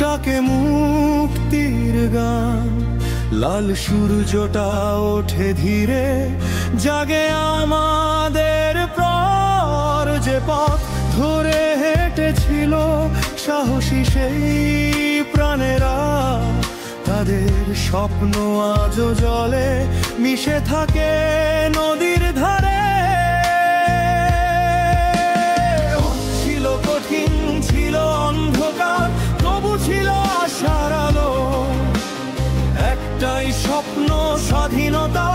ডাকে মুক্তির গান। লাল সূর্যটা ওঠে ধীরে, জাগে আমাদের প্রাণ। যে পথ ধরে হেঁটেছিল সাহসী সেই প্রাণেরা, তাদের স্বপ্ন আজও জলে মিশে থাকে নদীর ধারে। ছিল কঠিন, ছিল অন্ধকার, তবু ছিল আশার আলো। একটাই স্বপ্ন, স্বাধীনতা।